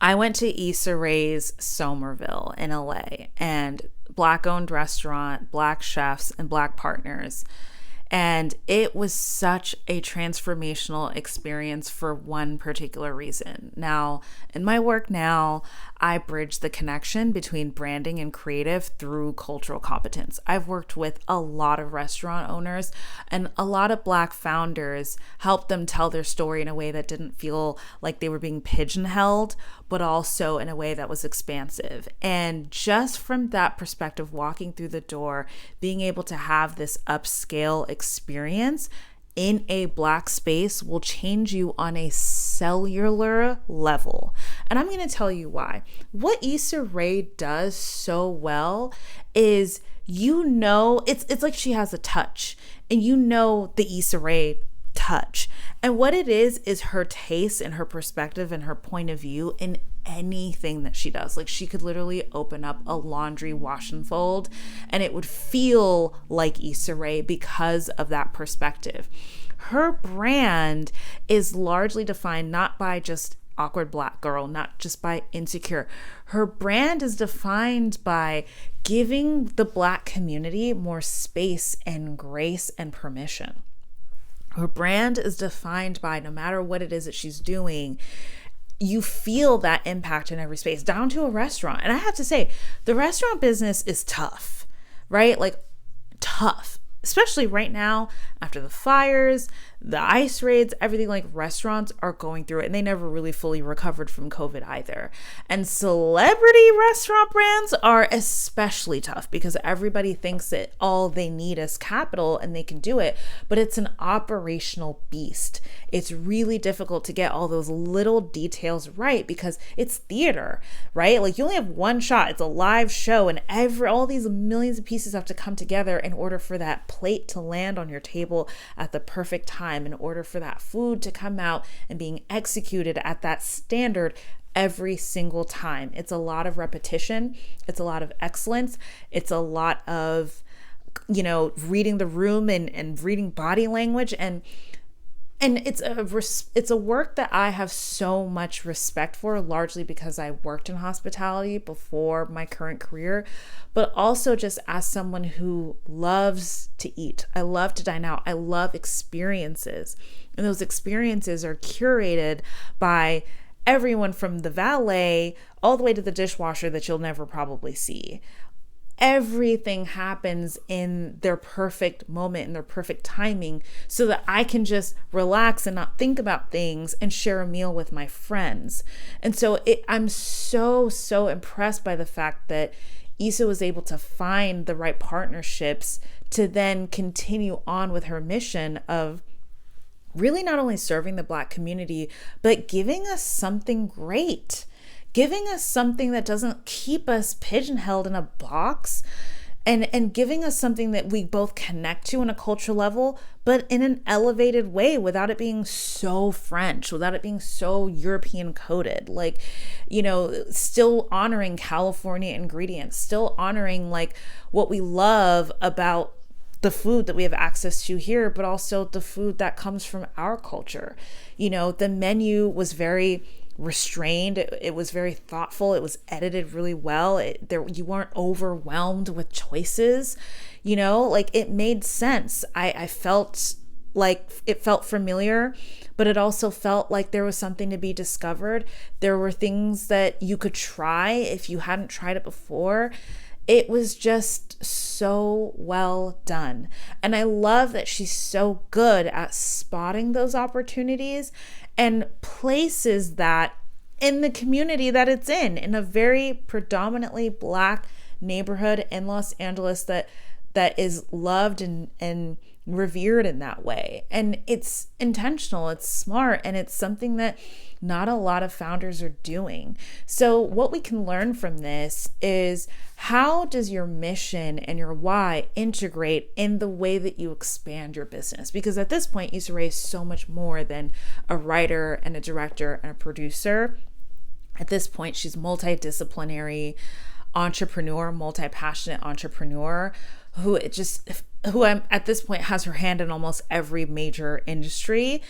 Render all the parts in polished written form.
I went to Issa Rae's Somerville in LA, and Black owned restaurant, Black chefs, and Black partners. And it was such a transformational experience for one particular reason. Now, in my work now, I bridge the connection between branding and creative through cultural competence. I've worked with a lot of restaurant owners and a lot of Black founders, helped them tell their story in a way that didn't feel like they were being pigeonholed, but also in a way that was expansive. And just from that perspective, walking through the door, being able to have this upscale experience in a Black space will change you on a cellular level. And I'm going to tell you why. What Issa Rae does so well is, it's like she has a touch, and the Issa Rae touch. And what it is her taste and her perspective and her point of view in anything that she does. Like, she could literally open up a laundry wash and fold and it would feel like Issa Rae because of that perspective. Her brand is largely defined not by just awkward Black girl, not just by insecure. Her brand is defined by giving the Black community more space and grace and permission. Her brand is defined by, no matter what it is that she's doing, you feel that impact in every space, down to a restaurant. And I have to say, the restaurant business is tough, right? Like, tough, especially right now after the fires, the ICE raids, everything. Like, restaurants are going through it, and they never really fully recovered from COVID either. And celebrity restaurant brands are especially tough because everybody thinks that all they need is capital and they can do it, but it's an operational beast. It's really difficult to get all those little details right because it's theater, right? Like, you only have one shot. It's a live show, and all these millions of pieces have to come together in order for that plate to land on your table at the perfect time, in order for that food to come out and being executed at that standard every single time. It's a lot of repetition. It's a lot of excellence. It's a lot of, reading the room and reading body language. And it's a work that I have so much respect for, largely because I worked in hospitality before my current career, but also just as someone who loves to eat. I love to dine out. I love experiences. And those experiences are curated by everyone from the valet all the way to the dishwasher that you'll never probably see. Everything happens in their perfect moment, in their perfect timing, so that I can just relax and not think about things and share a meal with my friends. And so I'm so impressed by the fact that Issa was able to find the right partnerships to then continue on with her mission of really not only serving the Black community, but giving us something great. Giving us something that doesn't keep us pigeonholed in a box, and giving us something that we both connect to on a cultural level, but in an elevated way, without it being so French, without it being so European coded. Like, still honoring California ingredients, still honoring like what we love about the food that we have access to here, but also the food that comes from our culture. The menu was very restrained. It was very thoughtful. It was edited really well. You weren't overwhelmed with choices. Like, it made sense. I felt like it felt familiar, but it also felt like there was something to be discovered. There were things that you could try if you hadn't tried it before. It was just so well done. And I love that she's so good at spotting those opportunities and places that in the community that it's in a very predominantly Black neighborhood in Los Angeles that is loved and revered in that way. And it's intentional, it's smart, and it's something that not a lot of founders are doing. So what we can learn from this is, how does your mission and your why integrate in the way that you expand your business? Because at this point, Issa Rae is so much more than a writer and a director and a producer. At this point, she's multidisciplinary entrepreneur, multi-passionate entrepreneur who who I'm at this point has her hand in almost every major industry,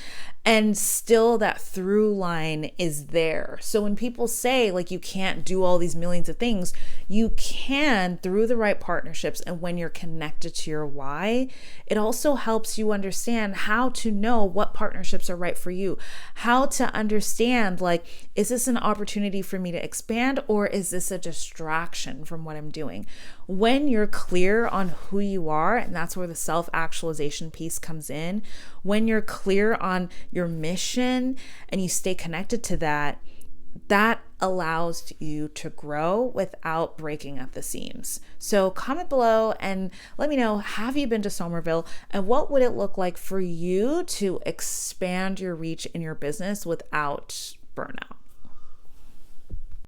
and still that through line is there. So when people say like you can't do all these millions of things, you can through the right partnerships. And when you're connected to your why, it also helps you understand how to know what partnerships are right for you, how to understand like, is this an opportunity for me to expand, or is this a distraction from what I'm doing? When you're clear on who you are, and that's where the self-actualization piece comes in, when you're clear on your mission and you stay connected to that, that allows you to grow without breaking at the seams. So comment below and let me know, have you been to Somerville, and what would it look like for you to expand your reach in your business without burnout?